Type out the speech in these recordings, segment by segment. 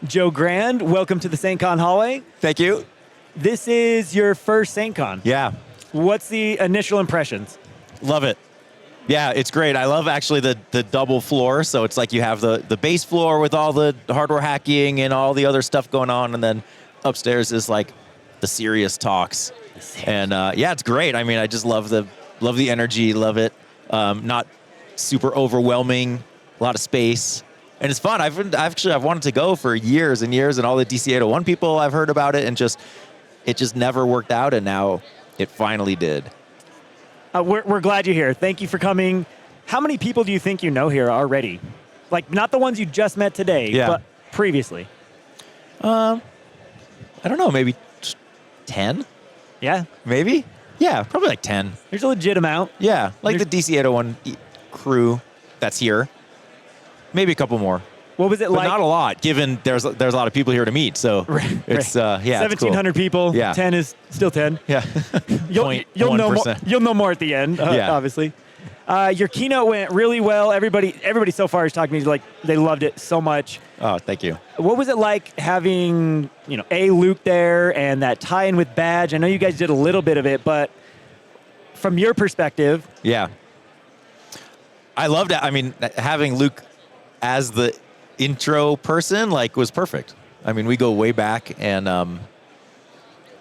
Joe Grand, welcome to the SAINTCON hallway. Thank you. This is your first SAINTCON. Yeah. What's the initial impressions? Love it. Yeah, it's great. I love actually the double floor. So it's like you have the base floor with all the hardware hacking and all the other stuff going on. And then upstairs is like the serious talks. And yeah, it's great. I mean, I just love the energy, love it. Not super overwhelming, a lot of space. And it's fun. I've wanted to go for years and years, and all the DC-801 people I've heard about it, and it just never worked out, and now it finally did. We're glad you're here. Thank you for coming. How many people do you think you know here already? Like, not the ones you just met today, but previously. I don't know, maybe 10? Yeah? Maybe? Yeah, probably like 10. There's a legit amount. Yeah, like the DC-801 crew that's here. Maybe a couple more. What was it but like? Not a lot, given there's a lot of people here to meet. So it's yeah, 1,700 people. Yeah. 10 is still 10. Yeah. You'll know more at the end. Obviously. Your keynote went really well. Everybody so far is talking to me like they loved it so much. Oh, thank you. What was it like having Luke there and that tie-in with Badge? I know you guys did a little bit of it, but from your perspective, yeah, I loved it. I mean, having Luke as the intro person was perfect. I mean, we go way back, and it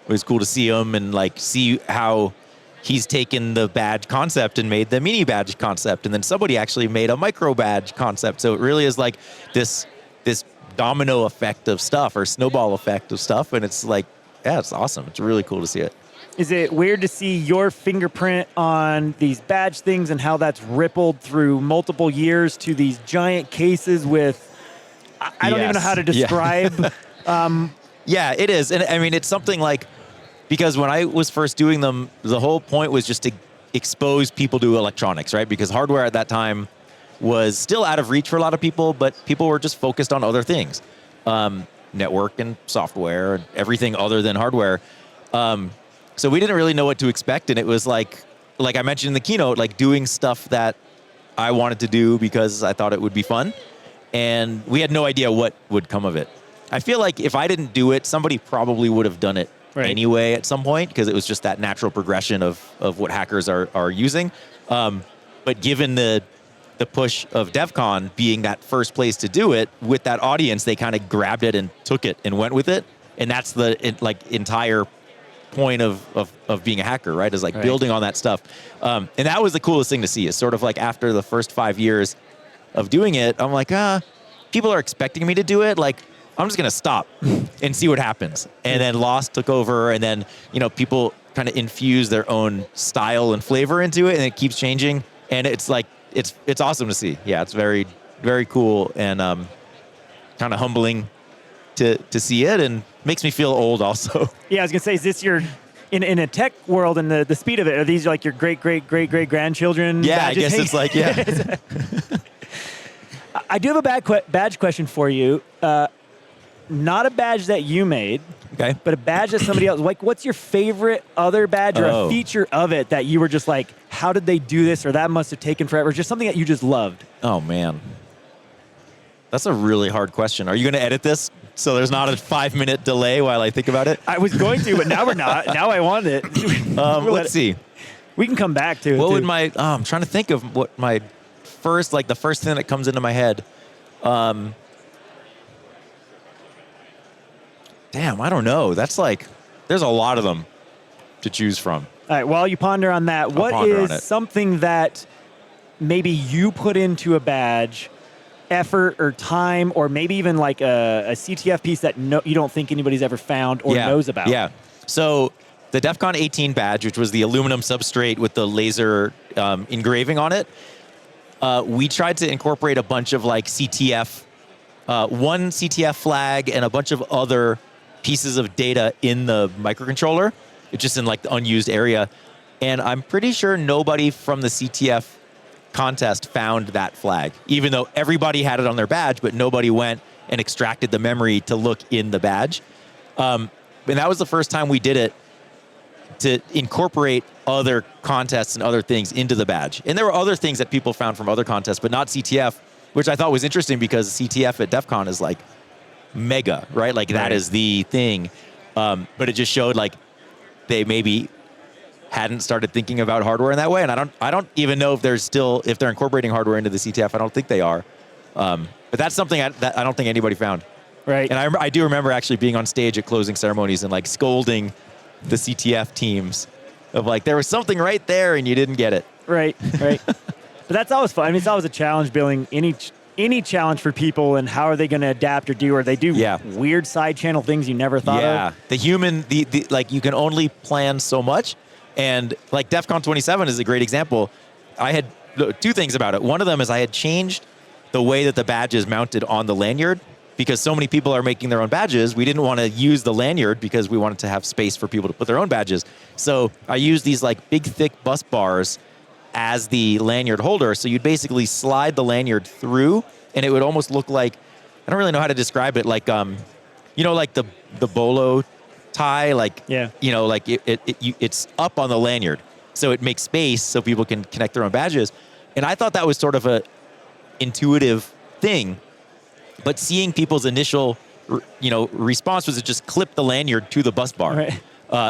was cool to see him and see how he's taken the badge concept and made the mini badge concept, and then somebody actually made a micro badge concept. So it really is like this domino effect of stuff, or snowball effect of stuff, and it's it's awesome. It's really cool to see it. Is it weird to see your fingerprint on these badge things and how that's rippled through multiple years to these giant cases with, I don't even know how to describe. Yeah, it is. And I mean, it's something because when I was first doing them, the whole point was just to expose people to electronics, right? Because hardware at that time was still out of reach for a lot of people, but people were just focused on other things. Network and software and everything other than hardware. So we didn't really know what to expect, and it was like I mentioned in the keynote, doing stuff that I wanted to do because I thought it would be fun, and we had no idea what would come of it. I feel like if I didn't do it, somebody probably would have done it anyway at some point, because it was just that natural progression of what hackers are using. But given the push of DEF CON being that first place to do it, with that audience, they kind of grabbed it and took it and went with it, and that's the entire point of being a hacker, right? Is building on that stuff. And that was the coolest thing to see, is sort of after the first 5 years of doing it, I'm like, people are expecting me to do it. I'm just going to stop and see what happens. And then Lost took over, and then, people kind of infuse their own style and flavor into it, and it keeps changing. And it's it's awesome to see. Yeah, it's very, very cool, and kind of humbling to see it, and makes me feel old also. Yeah, I was going to say, is this your, in a tech world and the speed of it, are these your great-great-great-great-grandchildren? Yeah, badges? I guess it's yeah. I do have a badge question for you. Not a badge that you made, but a badge that somebody else, what's your favorite other badge or a feature of it that you were just how did they do this, or that must have taken forever, or just something that you just loved? Oh, man. That's a really hard question. Are you going to edit this so there's not a 5-minute delay while I think about it? I was going to, but now we're not. Now I want it. Let's see. We can come back to it. What would I'm trying to think of what my first, the first thing that comes into my head. Damn, I don't know. That's there's a lot of them to choose from. All right, while you ponder on that, what is something that maybe you put into a badge, effort or time, or maybe even a CTF piece that you don't think anybody's ever found or knows about? Yeah. So the DEF CON 18 badge, which was the aluminum substrate with the laser engraving on it, we tried to incorporate a bunch of CTF, one CTF flag and a bunch of other pieces of data in the microcontroller. It's just in the unused area. And I'm pretty sure nobody from the CTF contest found that flag, even though everybody had it on their badge, but nobody went and extracted the memory to look in the badge. And that was the first time we did it. to incorporate other contests and other things into the badge. And there were other things that people found from other contests, but not CTF, which I thought was interesting because CTF at DEF CON is like mega, right? Like that is the thing. But it just showed like they maybe hadn't started thinking about hardware in that way. And I don't even know if they're incorporating hardware into the CTF. I don't think they are. But that's something that I don't think anybody found. Right. And I do remember actually being on stage at closing ceremonies and like scolding the CTF teams of like, there was something right there and you didn't get it. Right. But that's always fun. I mean, it's always a challenge building any challenge for people, and how are they going to adapt or do, or they do weird side channel things you never thought of. Yeah, the human, like you can only plan so much. And like DEF CON 27 is a great example. I had two things about it. One of them is I had changed the way that the badge is mounted on the lanyard because so many people are making their own badges. We didn't want to use the lanyard because we wanted to have space for people to put their own badges. So I used these like big, thick bus bars as the lanyard holder. So you'd basically slide the lanyard through and it would almost look like, I don't really know how to describe it, like, like the bolo tie, like, like it's up on the lanyard. So it makes space so people can connect their own badges. And I thought that was sort of a intuitive thing, but seeing people's initial, response was to just clip the lanyard to the bus bar. Right.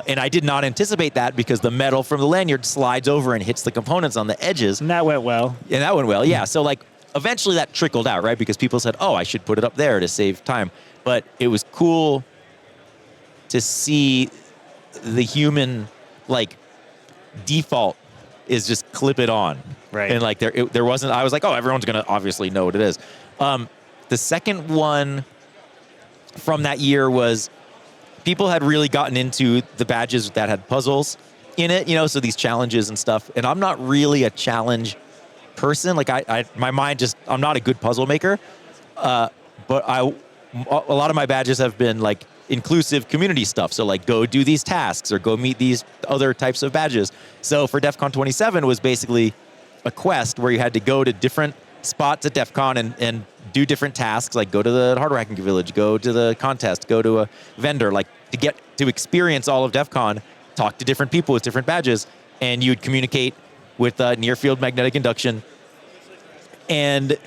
And I did not anticipate that because the metal from the lanyard slides over and hits the components on the edges. And that went well. And that went well, yeah. So like eventually that trickled out, right? Because people said, oh, I should put it up there to save time. But it was cool to see the human like default is just clip it on. Right. And like there wasn't, I was like, oh, everyone's going to obviously know what it is. The second one from that year was people had really gotten into the badges that had puzzles in it, so these challenges and stuff. And I'm not really a challenge person. Like my mind just, I'm not a good puzzle maker. But a lot of my badges have been like inclusive community stuff. So like go do these tasks or go meet these other types of badges. So for DEF CON 27 was basically a quest where you had to go to different spots at DEF CON and do different tasks, like go to the hardware hacking village, go to the contest, go to a vendor, like to get to experience all of DEF CON, talk to different people with different badges, and you'd communicate with near field magnetic induction. And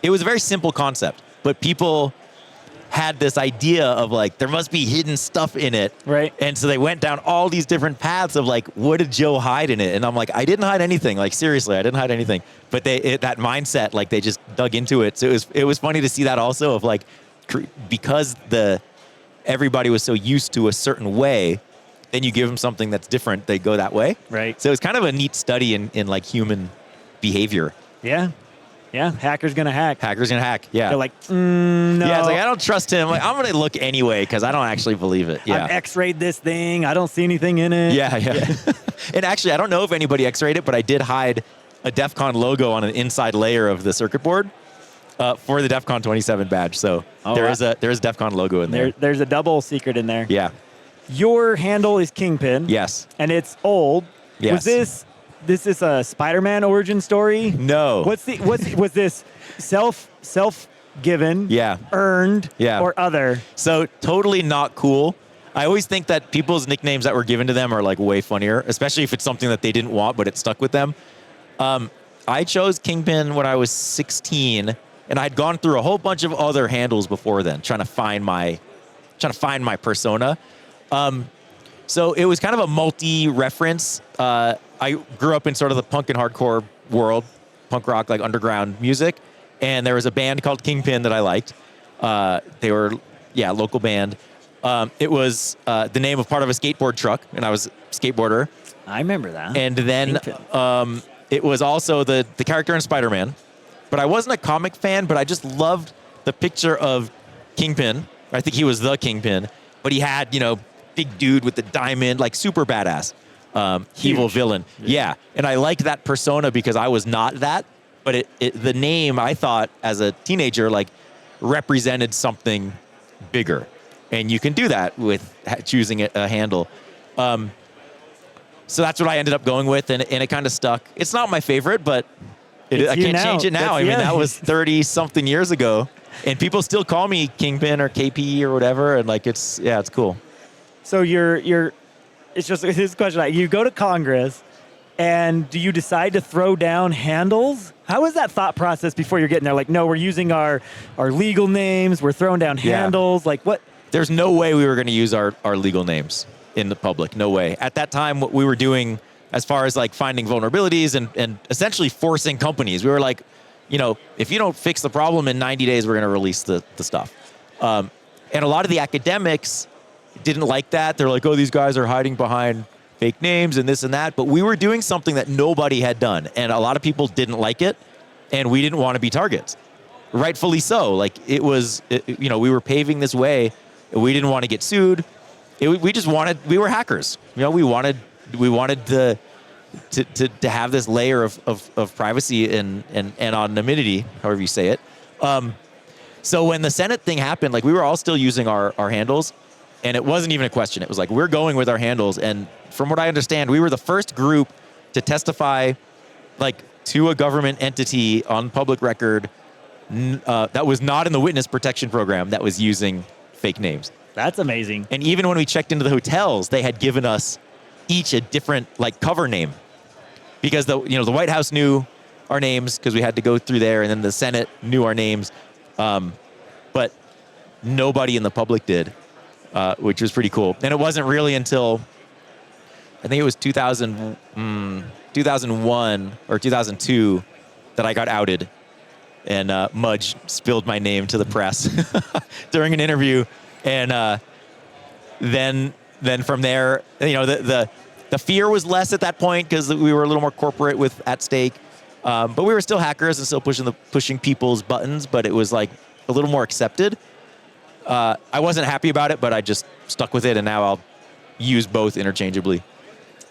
it was a very simple concept, but people had this idea of like, there must be hidden stuff in it. Right. And so they went down all these different paths of like, what did Joe hide in it? And I'm like, I didn't hide anything. Like, seriously, I didn't hide anything. But that mindset, like they just dug into it. So it was funny to see that also of like, because everybody was so used to a certain way, then you give them something that's different, they go that way. Right. So it's kind of a neat study in like human behavior. Yeah. Yeah, hacker's gonna hack. Hacker's gonna hack, yeah. They're like, no. Yeah, it's like, I don't trust him. Like, I'm gonna look anyway because I don't actually believe it. Yeah. I've X-rayed this thing. I don't see anything in it. Yeah. And actually, I don't know if anybody X-rayed it, but I did hide a DEF CON logo on an inside layer of the circuit board for the DEF CON 27 badge. So there is a DEF CON logo in there. There's a double secret in there. Yeah. Your handle is Kingpin. Yes. And it's old. Yes. Was this is a Spider-Man origin story? No. Was this self-given? Yeah. Earned? Yeah. Or other? So totally not cool. I always think that people's nicknames that were given to them are like way funnier, especially if it's something that they didn't want but it stuck with them. I chose Kingpin when I was 16, and I'd gone through a whole bunch of other handles before then, trying to find my persona. So it was kind of a multi-reference. I grew up in sort of the punk and hardcore world, punk rock, like underground music. And there was a band called Kingpin that I liked. They were, local band. It was the name of part of a skateboard truck, and I was a skateboarder. I remember that. And then it was also the character in Spider-Man. But I wasn't a comic fan, but I just loved the picture of Kingpin. I think he was the Kingpin. But he had, big dude with the diamond, like super badass. Evil villain. Yeah. And I liked that persona because I was not that. But the name, I thought, as a teenager, like, represented something bigger. And you can do that with choosing a handle. So that's what I ended up going with, and it kind of stuck. It's not my favorite, but I can't change it now. That was 30-something years ago. And people still call me Kingpin or KP or whatever, and like it's cool. So your it's just this question. Like, you go to Congress, and do you decide to throw down handles? How is that thought process before you're getting there? Like, no, we're using our legal names. We're throwing down handles. Like, what? There's no way we were going to use our legal names in the public. No way. At that time, what we were doing as far as like finding vulnerabilities and essentially forcing companies, we were like, if you don't fix the problem in 90 days, we're going to release the stuff. And a lot of the academics didn't like that. They're like, oh, these guys are hiding behind fake names and this and that. But we were doing something that nobody had done. And a lot of people didn't like it. And we didn't want to be targets. Rightfully so. Like we were paving this way. We didn't want to get sued. We were hackers. We wanted to have this layer of privacy and anonymity, however you say it. So when the Senate thing happened, like we were all still using our handles, and it wasn't even a question. It was like, we're going with our handles. And from what I understand, we were the first group to testify like to a government entity on public record that was not in the witness protection program that was using fake names. That's amazing. And even when we checked into the hotels, they had given us each a different like cover name, because the White House knew our names because we had to go through there, and then the Senate knew our names, but nobody in the public did, which was pretty cool. And it wasn't really until I think it was 2001 or 2002 that I got outed, and Mudge spilled my name to the press during an interview, and then from there, the fear was less at that point because we were a little more corporate with at stake, but we were still hackers and still pushing people's buttons, but it was like a little more accepted. I wasn't happy about it, but I just stuck with it, and now I'll use both interchangeably.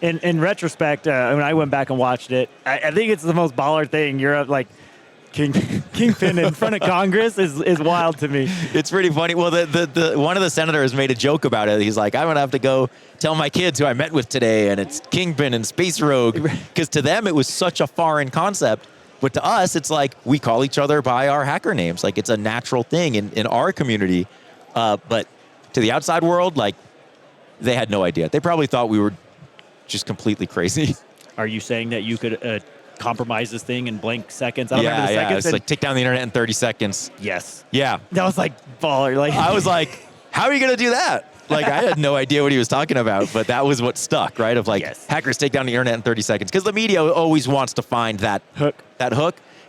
In retrospect, when I went back and watched it, I think it's the most baller thing. You're like Kingpin in front of Congress is wild to me. It's pretty funny. Well, the one of the senators made a joke about it. He's like, I'm going to have to go tell my kids who I met with today, and it's Kingpin and Space Rogue. Because to them, it was such a foreign concept. But to us, it's like we call each other by our hacker names. Like it's a natural thing in our community. But to the outside world, like they had no idea. They probably thought we were just completely crazy. Are you saying that you could compromise this thing in blank seconds? I don't remember the seconds. It's like take down the internet in 30 seconds. Yes. Yeah. That was like baller. Like I was like, how are you going to do that? Like I had no idea what he was talking about, but that was what stuck, right? Of like hackers take down the internet in 30 seconds. Because the media always wants to find that hook.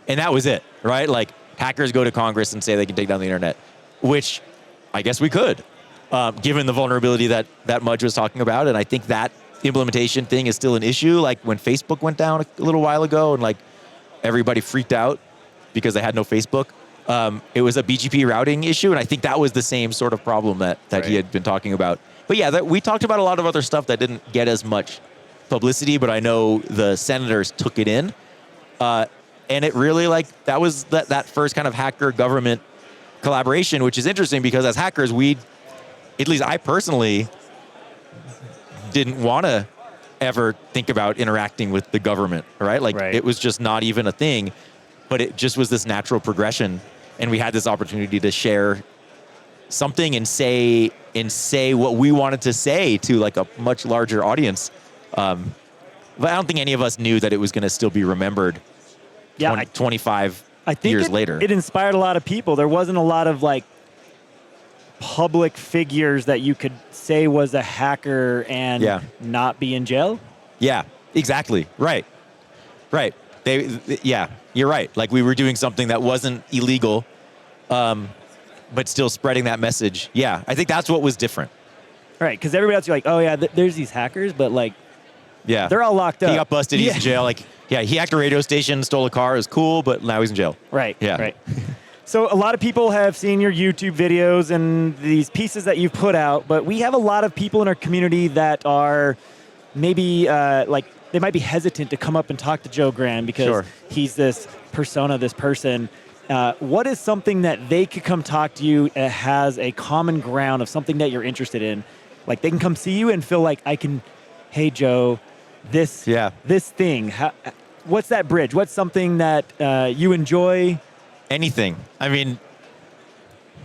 And that was it, right? Like hackers go to Congress and say they can take down the internet, which I guess we could, given the vulnerability that Mudge was talking about. And I think that implementation thing is still an issue. Like when Facebook went down a little while ago and like everybody freaked out because they had no Facebook. It was a BGP routing issue. And I think that was the same sort of problem that he had been talking about. But yeah, we talked about a lot of other stuff that didn't get as much publicity, but I know the senators took it in. And it really that was that first kind of hacker government collaboration, which is interesting because as hackers, at least I personally didn't want to ever think about interacting with the government, right? It was just not even a thing, but it just was this natural progression. And we had this opportunity to share something and say what we wanted to say to like a much larger audience. But I don't think any of us knew that it was going to still be remembered 25 years later. It inspired a lot of people. There wasn't a lot of like public figures that you could say was a hacker and not be in jail. Yeah, exactly. Right. You're right. Like we were doing something that wasn't illegal, but still spreading that message. Yeah, I think that's what was different. Right, because everybody else, you're like, oh yeah, there's these hackers, but like, they're all locked up. He got busted. He's in jail. Like, he hacked a radio station, stole a car. It was cool, but now he's in jail. Right. Yeah. Right. So a lot of people have seen your YouTube videos and these pieces that you've put out, but we have a lot of people in our community that are maybe they might be hesitant to come up and talk to Joe Graham because he's this persona, this person. What is something that they could come talk to you that has a common ground of something that you're interested in? Like they can come see you and feel like hey Joe, this thing. What's that bridge? What's something that you enjoy? Anything. I mean,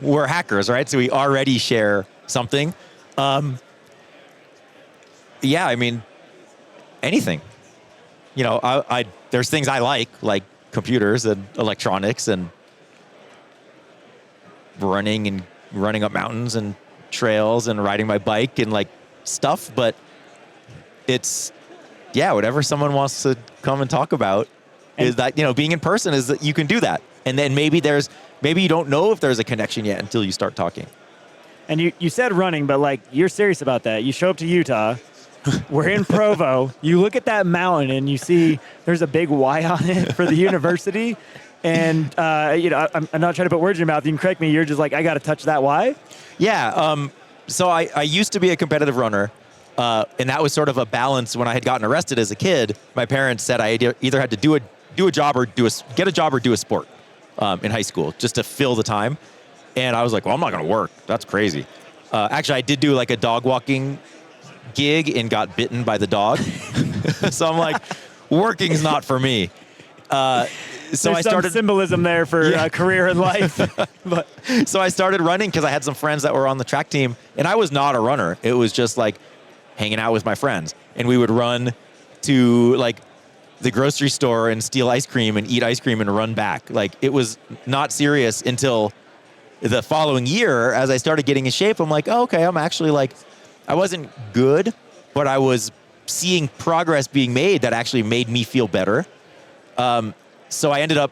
we're hackers, right? So we already share something. yeah, I mean, anything. You know, I there's things I like computers and electronics and running up mountains and trails and riding my bike and like stuff. But it's, yeah, whatever someone wants to come and talk about is that, you know, being in person is that you can do that. And then maybe you don't know if there's a connection yet until you start talking. And you said running, but like you're serious about that. You show up to Utah. We're in Provo. You look at that mountain and you see there's a big Y on it for the university. And, you know, I'm not trying to put words in your mouth. You can correct me. You're just like, I got to touch that Y. Yeah. So I used to be a competitive runner. And that was sort of a balance. When I had gotten arrested as a kid, my parents said I either had to do a job or get a job or do a sport in high school just to fill the time. And I was like, well, I'm not going to work. That's crazy. Actually, I did do like a dog walking gig and got bitten by the dog. So I'm like, working's not for me. So There's I started some symbolism there for career and life. But so I started running because I had some friends that were on the track team, and I was not a runner. It was just like hanging out with my friends, and we would run to like the grocery store and steal ice cream and eat ice cream and run back. Like it was not serious until the following year, as I started getting in shape. I'm like, oh, okay, I'm actually like, I wasn't good, but I was seeing progress being made that actually made me feel better. So I ended up,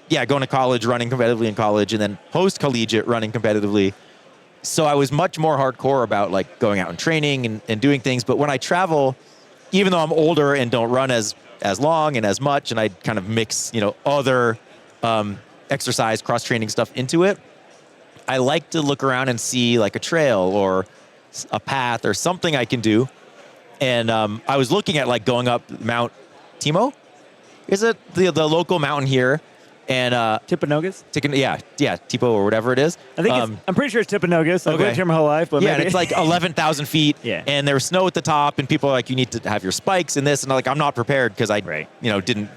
going to college, running competitively in college, and then post-collegiate running competitively. So I was much more hardcore about like going out and training and doing things. But when I travel, even though I'm older and don't run as long and as much, and I kind of mix, you know, other exercise, cross-training stuff into it, I like to look around and see like a trail or a path or something I can do. And I was looking at like going up Mount Timo. Is it the local mountain here? And Timpanogos? Tipo or whatever it is. I think I'm pretty sure it's Timpanogos. I've lived here my whole life, but and it's like 11,000 feet. Yeah. And there was snow at the top, and people are like, you need to have your spikes and this, and I'm not prepared because I didn't.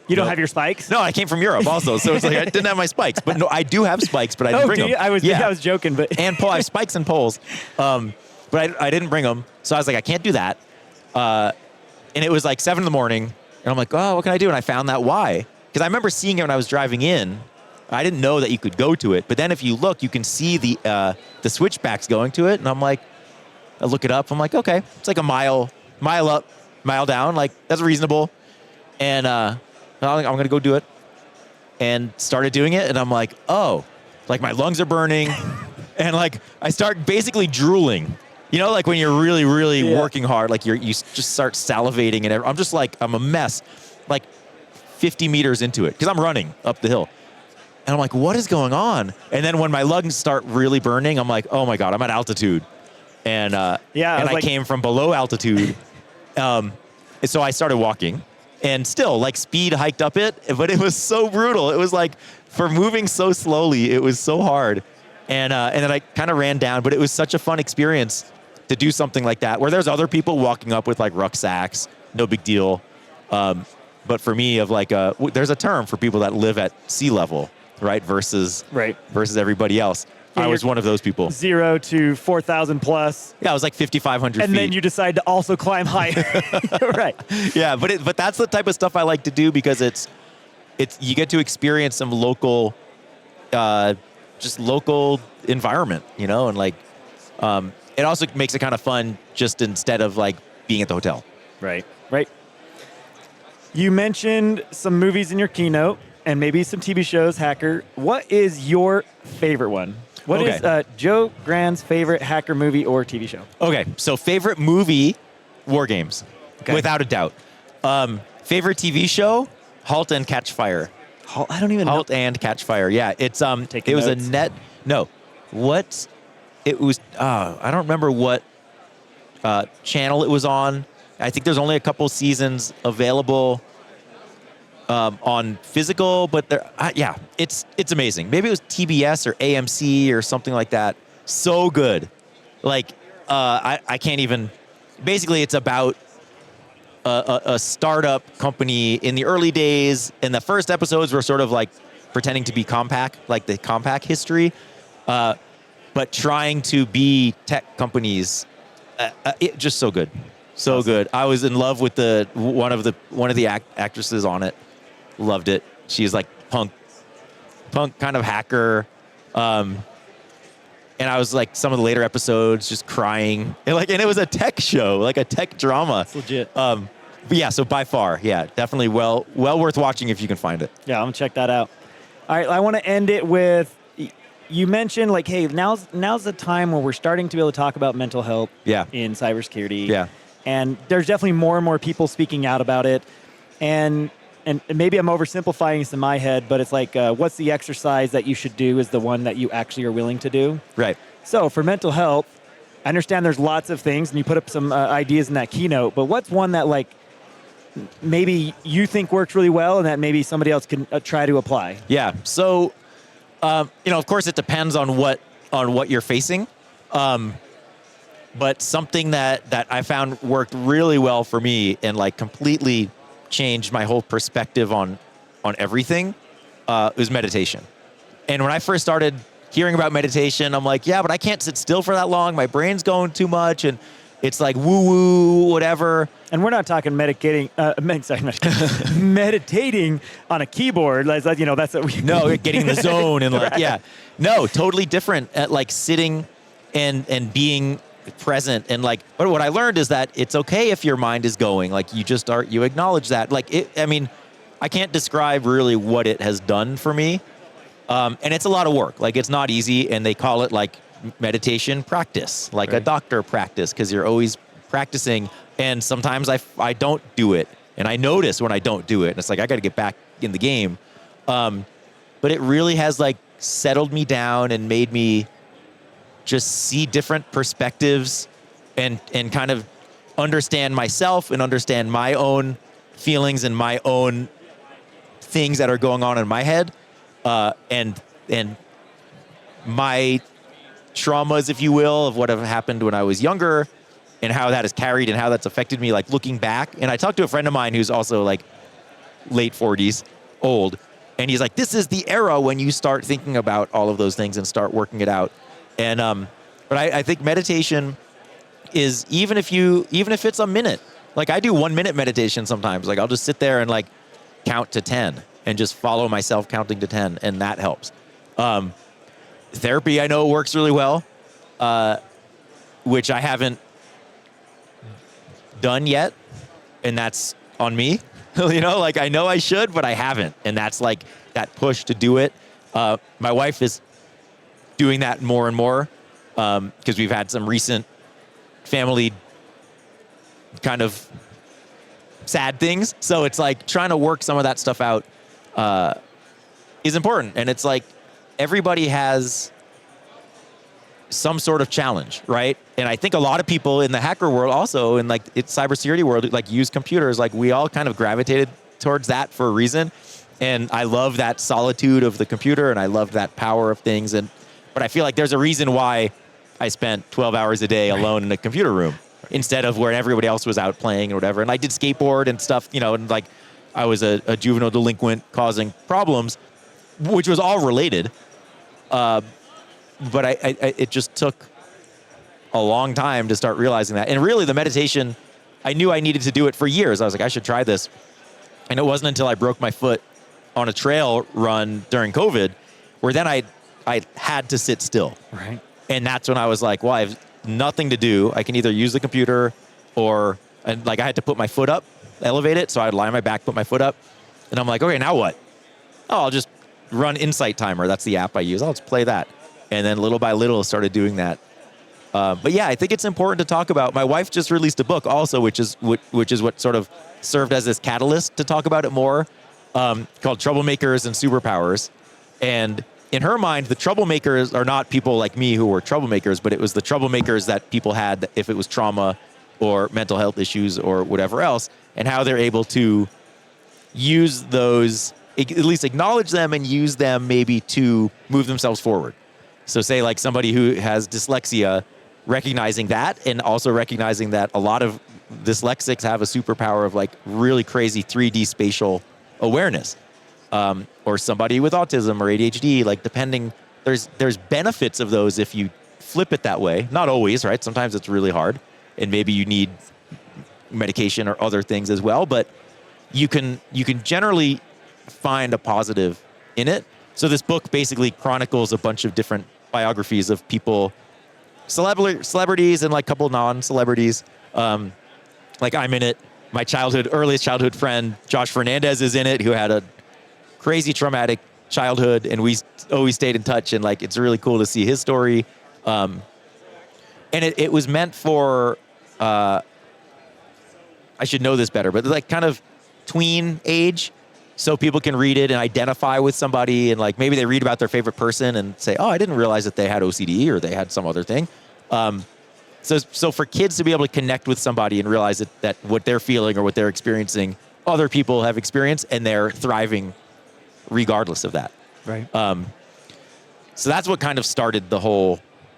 You don't have your spikes? No, I came from Europe also, so it's like I didn't have my spikes. But no, I do have spikes, but I didn't bring them. I was joking, but and I have spikes and poles, but I didn't bring them. So I was like, I can't do that. And it was like 7 a.m, and I'm like, oh, what can I do? And I found that Y. Because I remember seeing it when I was driving in. I didn't know that you could go to it. But then if you look, you can see the switchbacks going to it. And I'm like, I look it up. I'm like, okay, it's like a mile up, mile down. Like, that's reasonable. And I'm going to go do it. And started doing it. And I'm like, oh, like my lungs are burning. And like, I start basically drooling. You know, like when you're really, really working hard, like you just start salivating. And I'm just like, I'm a mess. Like, 50 meters into it because I'm running up the hill. And I'm like, what is going on? And then when my lungs start really burning, I'm like, oh my God, I'm at altitude. And I came from below altitude. And so I started walking and still like speed hiked up it, but it was so brutal. It was like for moving so slowly, it was so hard. And then I kind of ran down, but it was such a fun experience to do something like that where there's other people walking up with like rucksacks, no big deal. But for me, there's a term for people that live at sea level, right? Versus everybody else. I was one of those people. 0 to 4,000 plus. Yeah, I was like 5,500 feet. And then you decide to also climb higher. Right. Yeah, but that's the type of stuff I like to do because it's you get to experience some local, just local environment, you know, and like it also makes it kind of fun just instead of like being at the hotel. Right. You mentioned some movies in your keynote and maybe some TV shows, Hacker. What is your favorite one? What is Joe Grand's favorite Hacker movie or TV show? Okay, so favorite movie, War Games, without a doubt. Favorite TV show, Halt and Catch Fire. I don't even know. Halt and Catch Fire. Yeah, it was notes. It was, I don't remember what channel it was on. I think there's only a couple seasons available on physical, but it's amazing. Maybe it was TBS or AMC or something like that. So good. Like, I can't even, basically it's about a startup company in the early days, and the first episodes were sort of like pretending to be Compaq, like the Compaq history, but trying to be tech companies. Just so good. So good. I was in love with one of the actresses on it. Loved it. She's like punk kind of hacker. And I was like some of the later episodes just crying. And it was a tech show, like a tech drama. It's legit. But yeah, so by far, yeah, definitely well worth watching if you can find it. Yeah, I'm gonna check that out. All right, I want to end it with, you mentioned like, hey, now's the time where we're starting to be able to talk about mental health in cybersecurity. Yeah. And there's definitely more and more people speaking out about it. And maybe I'm oversimplifying this in my head, but it's like, what's the exercise that you should do is the one that you actually are willing to do. Right. So for mental health, I understand there's lots of things, and you put up some ideas in that keynote, but what's one that like maybe you think works really well and that maybe somebody else can try to apply? Yeah. So, of course it depends on what you're facing. But something that I found worked really well for me and like completely changed my whole perspective on everything was meditation. And when I first started hearing about meditation, I'm like, yeah, but I can't sit still for that long. My brain's going too much, and it's like woo-woo, whatever. And we're not talking meditating on a keyboard. That's what we... No, getting in the zone and like, right. Yeah. No, totally different at like sitting and being present. And like, but what I learned is that it's okay if your mind is going, like you acknowledge that. Like I can't describe really what it has done for me. And it's a lot of work. Like it's not easy. And they call it like meditation practice, like right. A doctor practice, because you're always practicing. And sometimes I don't do it. And I notice when I don't do it. And it's like, I got to get back in the game. But it really has like settled me down and made me just see different perspectives and kind of understand myself and understand my own feelings and my own things that are going on in my head. And my traumas, if you will, of what have happened when I was younger and how that has carried and how that's affected me, like looking back. And I talked to a friend of mine who's also like late 40s, old, and he's like, this is the era when you start thinking about all of those things and start working it out. And but I think meditation is, even if it's a minute, like I do 1 minute meditation sometimes, like I'll just sit there and like count to 10 and just follow myself counting to 10, and that helps. Therapy, I know, works really well, which I haven't done yet, and that's on me. Like I know I should, but I haven't, and that's like that push to do it. My wife is doing that more and more because we've had some recent family kind of sad things, so it's like trying to work some of that stuff out is important. And it's like everybody has some sort of challenge, right? And I think a lot of people in the hacker world also, in like it's cybersecurity world, like use computers, like we all kind of gravitated towards that for a reason. And I love that solitude of the computer, and I love that power of things. But I feel like there's a reason why I spent 12 hours a day alone in a computer room instead of where everybody else was out playing or whatever. And I did skateboard and stuff, and like I was a juvenile delinquent causing problems, which was all related. But it just took a long time to start realizing that. And really the meditation, I knew I needed to do it for years. I was like, I should try this. And it wasn't until I broke my foot on a trail run during COVID where then I had to sit still. Right. And that's when I was like, well, I have nothing to do. I can either use the computer and I had to put my foot up, elevate it. So I'd lie on my back, put my foot up. And I'm like, okay, now what? Oh, I'll just run Insight Timer. That's the app I use. I'll just play that. And then little by little started doing that. But yeah, I think it's important to talk about. My wife just released a book also, which is what sort of served as this catalyst to talk about it more, called Troublemakers and Superpowers. And in her mind, the troublemakers are not people like me who were troublemakers, but it was the troublemakers that people had if it was trauma or mental health issues or whatever else, and how they're able to use those, at least acknowledge them and use them maybe to move themselves forward. So say like somebody who has dyslexia, recognizing that, and also recognizing that a lot of dyslexics have a superpower of like really crazy 3D spatial awareness. Or somebody with autism or ADHD, like depending, there's benefits of those if you flip it that way. Not always, right? Sometimes it's really hard, and maybe you need medication or other things as well. But you can generally find a positive in it. So this book basically chronicles a bunch of different biographies of people, celebrities and like a couple non-celebrities. Like I'm in it. My earliest childhood friend, Josh Fernandez, is in it, who had a crazy traumatic childhood, and we always stayed in touch. And like, it's really cool to see his story. And it was meant for, I should know this better, but like kind of tween age, so people can read it and identify with somebody, and like maybe they read about their favorite person and say, oh, I didn't realize that they had OCD or they had some other thing. So for kids to be able to connect with somebody and realize that what they're feeling or what they're experiencing, other people have experienced, and they're thriving regardless of that. Right. So that's what kind of started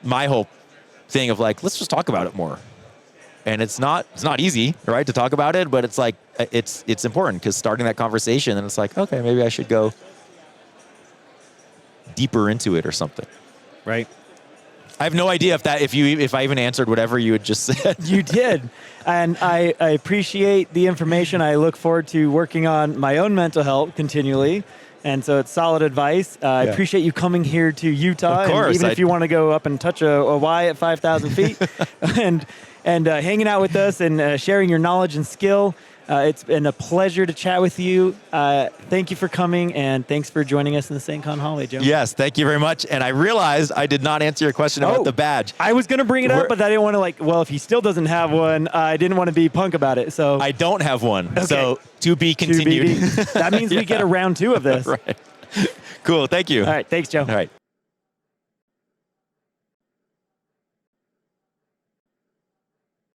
my whole thing of like, let's just talk about it more. And it's not easy, right, to talk about it, but it's like, it's important, because starting that conversation, and it's like, okay, maybe I should go deeper into it or something. Right. I have no idea if I even answered whatever you had just said. You did. And I appreciate the information. I look forward to working on my own mental health continually. And so it's solid advice. I appreciate you coming here to Utah. Of course. And even if you want to go up and touch a Y at 5,000 feet and hanging out with us and sharing your knowledge and skill. It's been a pleasure to chat with you. Thank you for coming, and thanks for joining us in the SAINTCON hallway, Joe. Yes, thank you very much. And I realized I did not answer your question about the badge. I was going to bring it up, but I didn't want to if he still doesn't have one, I didn't want to be punk about it. So I don't have one. Okay. So to be continued. That means we get a round 2 of this. Right. Cool. Thank you. All right. Thanks, Joe. All right.